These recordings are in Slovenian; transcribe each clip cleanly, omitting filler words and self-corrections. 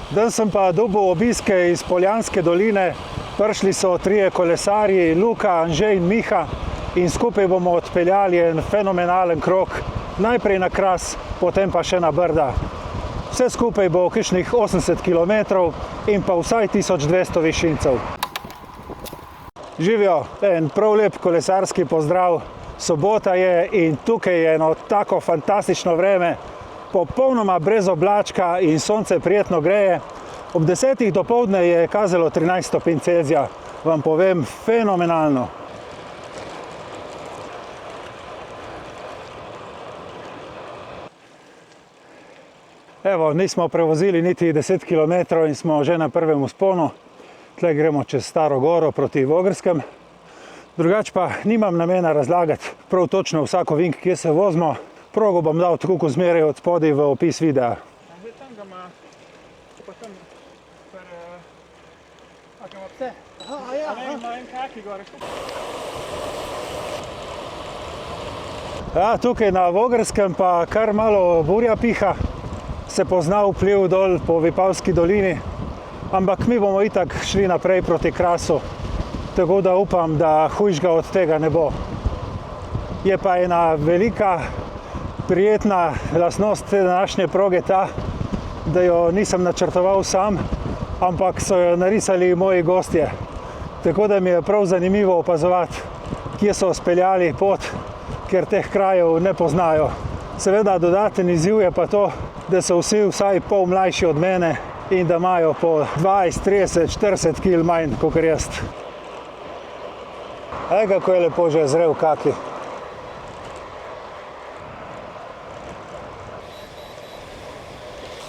Danes sem pa dobil obiske iz Poljanske doline. Prišli so 3 kolesarji, Luka, Anže in Miha, in skupaj bomo odpeljali en fenomenalen krog. Najprej na Kras, potem pa še na Brda. Vse skupaj bo kakšnih 80 km in pa vsaj 1200 višincev. Živijo, en prav lep kolesarski pozdrav. Sobota je in tukaj je eno tako fantastično vreme. Popolnoma brez oblačka in sonce prijetno greje. Ob 10. dopoldne je kazalo 13 stopinj Celzija. Vam povem, fenomenalno. Evo, nismo prevozili niti 10 km in smo že na prvem vzponu. Tle gremo čez Staro goro proti Vogrskem. Drugače pa nimam namena razlagati prav točno vsako vink, kje se vozimo. Progo bom dal tako kot zmeraj od spodaj v opis videa. Ja, tukaj na Vogrskem pa kar malo burja piha. Se pozna vpliv dol po Vipavski dolini. Ampak mi bomo itak šli naprej proti Krasu. Tako da upam, da hujšega od tega ne bo. Je pa ena velika prijetna lastnost te današnje proge ta, da jo nisem načrtoval sam, ampak so jo narisali moji gostje. Tako da mi je prav zanimivo opazovati, kje so speljali pot, ker teh krajev ne poznajo. Seveda dodaten izziv je pa to, da so vsi vsaj pol mlajši od mene in da imajo po 20, 30, 40 kg manj kakor jaz. Kako je lepo že zrel kaki.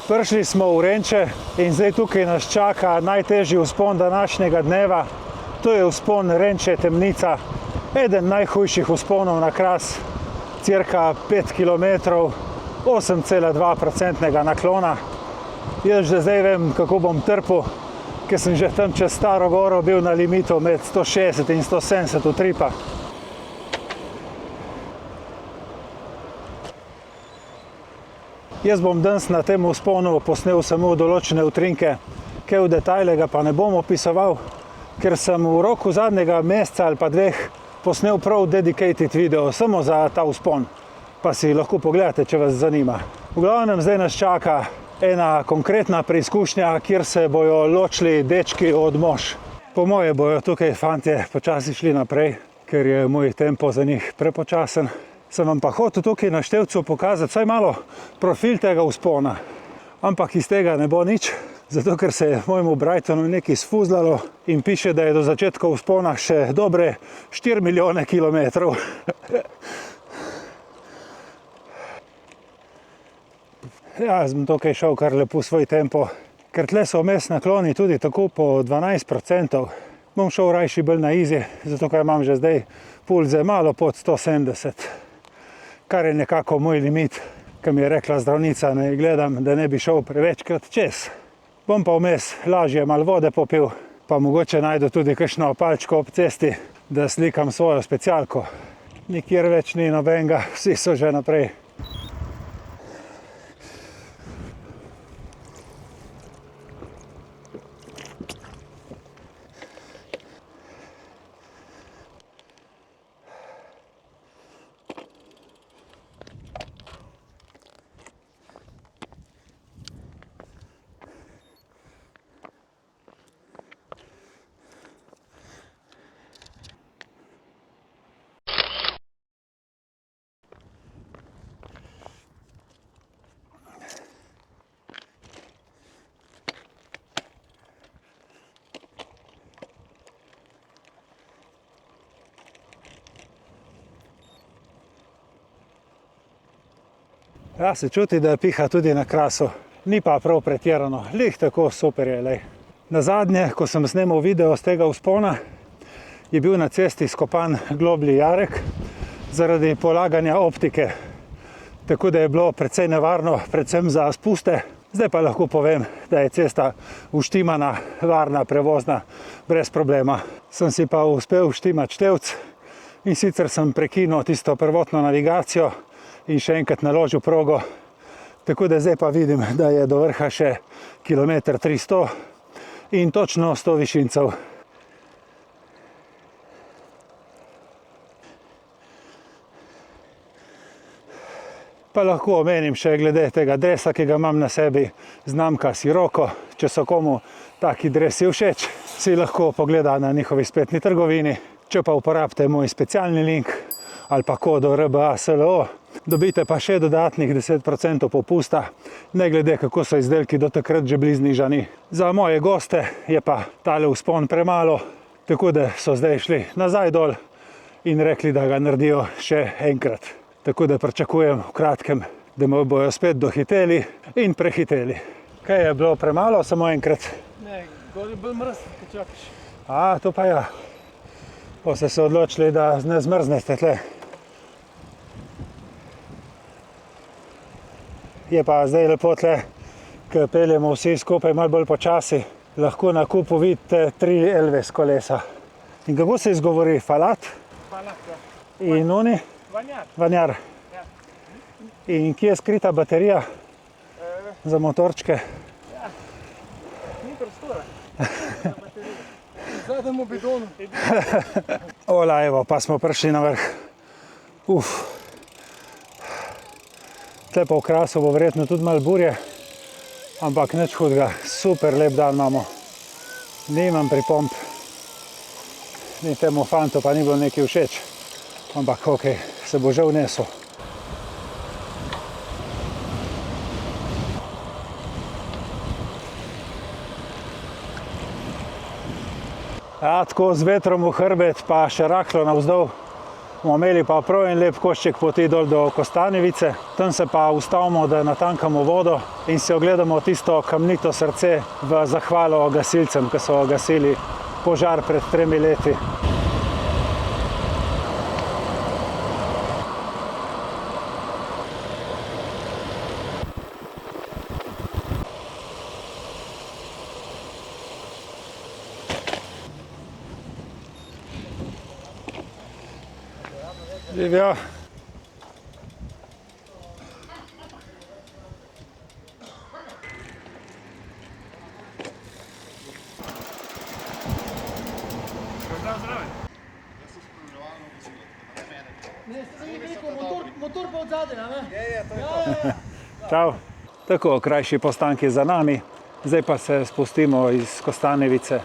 Prišli smo v Renče in zdaj tukaj nas čaka najtežji vzpon današnjega dneva. To je vzpon Renče Temnica, eden najhujših vzponov na Kras, cirka 5 km, 8,2% naklona. Jaz že zdaj vem, kako bom trpel, ker sem že tam čez Staro goro bil na limitu med 160 in 170 utripa. Jaz bom danes na tem vzponu posnel samo določene utrinke, kaj v detajlega pa ne bom opisoval, ker sem v roku zadnjega meseca ali pa 2 posnel prav dedicated video samo za ta vzpon. Pa si lahko pogledate, če vas zanima. V glavnem zdaj nas čaka ena konkretna preizkušnja, kjer se bojo ločili dečki od mož. Po moje bojo tukaj fantje počasi šli naprej, ker je moj tempo za njih prepočasen. Sem vam pa hotel tukaj na števcu pokazati vsaj malo profil tega vzpona. Ampak iz tega ne bo nič, zato ker se je mojemu Brightonu nekaj sfuzlalo in piše, da je do začetka vzpona še dobre 4 milijone kilometrov. Ja, sem tukaj šel kar lepo svoj tempo, ker tle so vmes nakloni tudi tako po 12%. Bom šel rajši bolj na easy, zato ker imam že zdaj pulze malo pod 170. Kar je nekako moj limit, ki mi je rekla zdravnica, ne gledam, da ne bi šel prevečkrat čez. Bom pa vmes lažje malo vode popil, pa mogoče najdu tudi kakšno palčko ob cesti, da slikam svojo specialko. Nikjer več ni nobenega, vsi so že naprej. Ja, se čuti, da piha tudi na Krasu. Ni pa prav pretirano, lih tako super je, lej. Nazadnje, ko sem snemal video z tega vzpona, je bil na cesti skopan globlji jarek zaradi polaganja optike. Tako da je bilo precej nevarno, predvsem za spuste. Zdaj pa lahko povem, da je cesta uštimana, varna, prevozna, brez problema. Sem si pa uspel uštimati števc in sicer sem prekinil tisto prvotno navigacijo in še enkrat naložil progo, Tako da zdaj pa vidim, da je do vrha še 1,300 km in točno 100 višincev. Pa lahko omenim še glede tega dresa, ki ga imam na sebi, znamka Sirocco. Če so komu taki dresi všeč, si lahko pogleda na njihovi spletni trgovini. Če pa uporabite moj specialni link ali pa kodo RBASLO, dobite pa še dodatnih 10% popusta, ne glede kako so izdelki do takrat že bili znižani. Za moje goste je pa tale vzpon premalo, tako da so zdaj šli nazaj dol in rekli, da ga naredijo še enkrat. Tako da pričakujem v kratkem, da me bojo spet dohiteli in prehiteli. Kaj je bilo premalo, samo enkrat? Ne, gor je bolj mrzlo, ko čakaš. To pa ja. Pa ste se odločili, da ne zmrznete tle. Je pa zdaj lepo tle, ko peljemo vsi skupaj malo bolj počasi, lahko na kupu vidite 3 Elves kolesa. In kako se izgovori? Falat? Falat, ja. In oni? Vanjar. Vanjar. Ja. In kje je skrita baterija za motorčke? Ja, ni prostora. V zadnjem bidonu. Ola, evo, pa smo prišli na vrh. Tle pa v Krasu bo verjetno tudi malo burje, ampak nič hudega, super lep dan imamo. Nimam pripomb. Ni temu fantu pa ni bilo nekaj všeč, ampak okej, se bo že vnesel. Ja, tako z vetrom v hrbet, pa še rahlo navzdol. Bomo imeli pa prav en lep košček poti dol do Kostanjevice. Tam se pa ustavimo, da natankamo vodo in si ogledamo tisto kamnito srce v zahvalo gasilcem, ki so gasili požar pred 3 leti. Živjo. Motor pa od zadaj, ne? Čau. Tako, krajši postanek je za nami. Zdaj pa se spustimo iz Kostanjevice.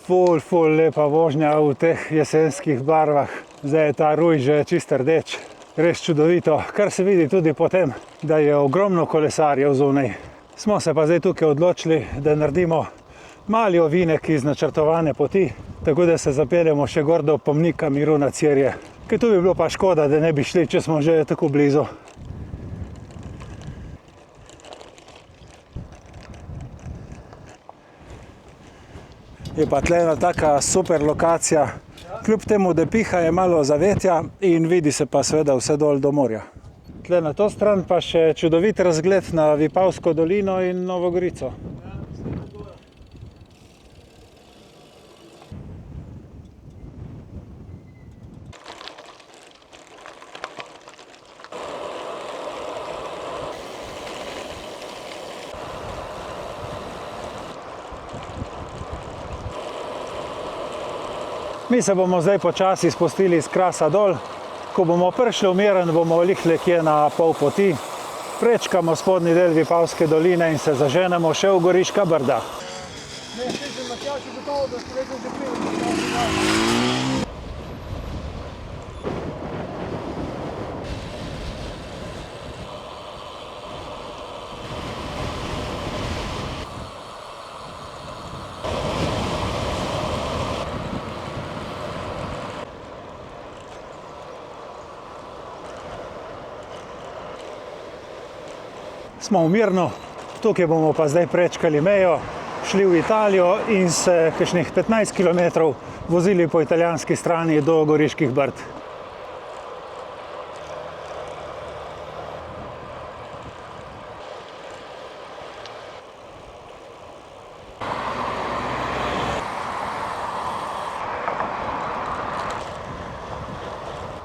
Ful lepa vožnja v teh jesenskih barvah. Zdaj je ta ruj že čist rdeč. Res čudovito, kar se vidi tudi potem, da je ogromno kolesarjev zunaj. Smo se pa zdaj tukaj odločili, da naredimo mali ovinek iz načrtovane poti, tako da se zapeljemo še gor do pomnika miru na Cirje. Ker tu bi bilo pa škoda, da ne bi šli, če smo že tako blizu. Je pa tle ena taka super lokacija, kljub temu, da piha, je malo zavetja in vidi se pa seveda vse dol do morja. Tle na to stran pa še čudovit razgled na Vipavsko dolino in Novo Gorico. Mi se bomo zdaj počasi spustili iz Krasa dol. Ko bomo prišli v Miren, bomo lihli kje na pol poti. Prečkamo spodnji del Vipavske doline in se zaženemo še v Goriška Brda. Ne, še Matjaž je gotovo, da ste vedno že prili. Smo v Mirnu, tukaj bomo pa zdaj prečkali mejo, šli v Italijo in se kakšnih 15 km vozili po italijanski strani do Goriških Brd.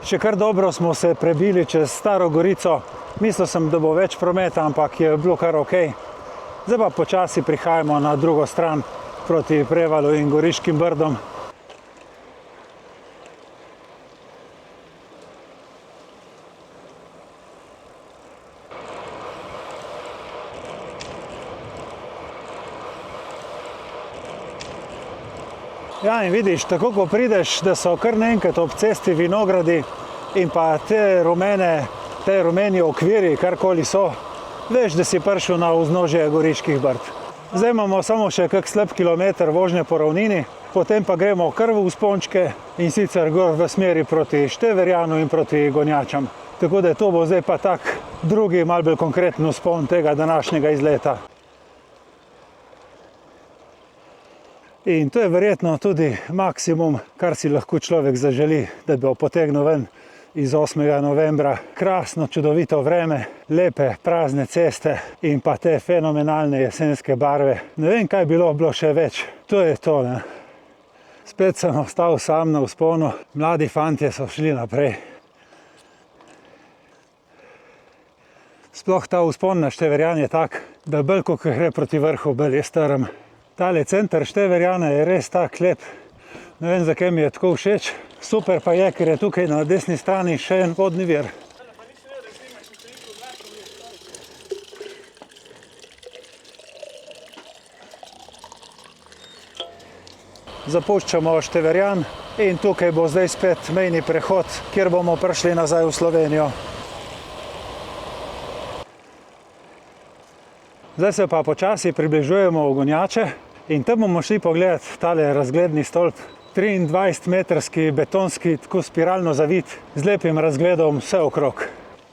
Še kar dobro smo se prebili čez Staro Gorico. Mislil sem, da bo več prometa, ampak je bilo kar ok. Zdaj pa počasi prihajamo na drugo stran proti Prevalu in Goriškim Brdom. Ja, in vidiš, tako ko prideš, da so kar naenkrat ob cesti vinogradi in pa te rumeni okviri, karkoli so, veš, da si prišel na vznožje Goriških Brd. Zdaj imamo samo še kak slab kilometer vožnje po ravnini, potem pa gremo kar v vzpončke in sicer gor v smeri proti Števerjanu in proti Gonjačam. Tako da to bo zdaj pa tak drugi, malo bolj konkreten vzpon tega današnjega izleta. In to je verjetno tudi maksimum, kar si lahko človek zaželi, da bi potegnil ven iz 8. novembra. Krasno, čudovito vreme, lepe, prazne ceste in pa te fenomenalne jesenske barve. Ne vem, kaj bilo še več. To je to, ne. Spet sem ostal sam na vzponu, mladi fantje so šli naprej. Sploh ta vzpon na Števerjan je tak, da bolj ko gre proti vrhu, bolj je strm. Tale center Števerjana je res tak lep. Ne vem, zakaj mi je tako všeč. Super pa je, ker je tukaj na desni strani še en vodni vir. Zapuščamo Števerjan in tukaj bo zdaj spet mejni prehod, kjer bomo prišli nazaj v Slovenijo. Zdaj se pa počasi približujemo v Gonjače in tam bomo šli pogledati tale razgledni stolp. 23-metrski betonski, tako spiralno zavit, z lepim razgledom vse okrog.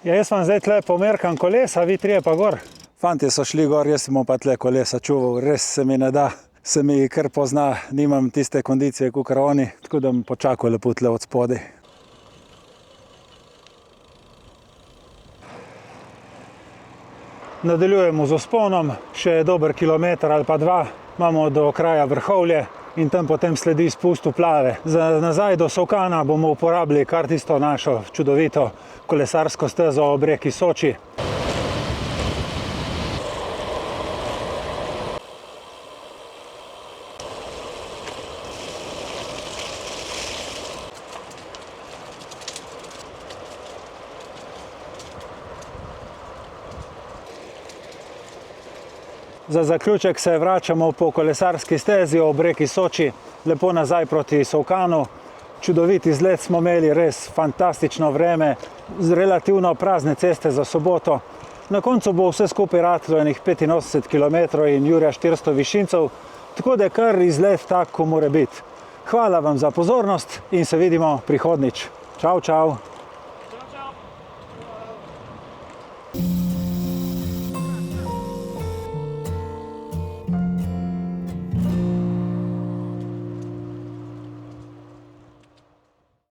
Ja, jaz vam zdaj tle pomerkam kolesa, vi trije pa gor. Fantje so šli gor, jaz sem pa tle kolesa čuval, res se mi ne da. Se mi kar pozna, nimam tiste kondicije kakor oni, tako da bom počakal lepo tle od spodaj. Nadaljujemo z vzponom, še dober kilometer ali pa dva, imamo do kraja Vrhovlje in tam potem sledi spust v Plave. Za nazaj do Solkana bomo uporabili kar tisto našo čudovito kolesarsko stezo ob reki Soči. Za zaključek se vračamo po kolesarski stezi ob reki Soči, lepo nazaj proti Solkanu. Čudovit izlet smo imeli, res fantastično vreme, z relativno prazne ceste za soboto. Na koncu bo vse skupaj ratlo enih 85 km in jurja 400 višincev, tako da je kar izlet tak, ko mora biti. Hvala vam za pozornost in se vidimo prihodnjič. Čau, čau! Čau.